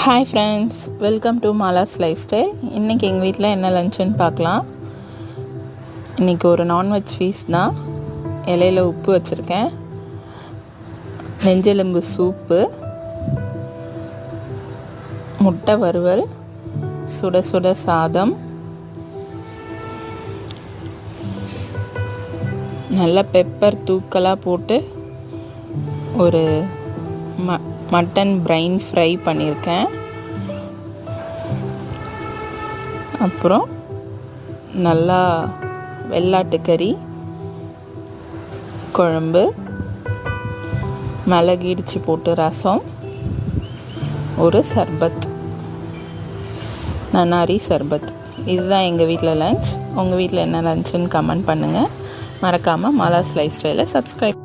Hi friends, welcome to Mala's life style. இன்றைக்கி எங்கள் வீட்டில் என்ன லஞ்சுன்னு பார்க்கலாம். இன்றைக்கி ஒரு நான்வெஜ் ஃபீஸ் தான். இலையில் உப்பு வச்சுருக்கேன், நெஞ்செலும்பு சூப்பு, முட்டை வறுவல், சுட சுட சாதம், நல்ல பெப்பர் தூக்கலாக போட்டு ஒரு மட்டன் பிரைன் ஃப்ரை பண்ணியிருக்கேன். அப்புறம் நல்லா வெள்ளாட்டுக்கறி குழம்பு, மிளகு இடித்து போட்டு ரசம், ஒரு சர்பத், நன்னாரி சர்பத். இதுதான் எங்கள் வீட்டில் லன்ச். உங்கள் வீட்டில் என்ன லன்ச்சுன்னு கமெண்ட் பண்ணுங்கள். மறக்காமல் மாலாஸ் லைஃப் ஸ்டைலை சப்ஸ்கிரைப்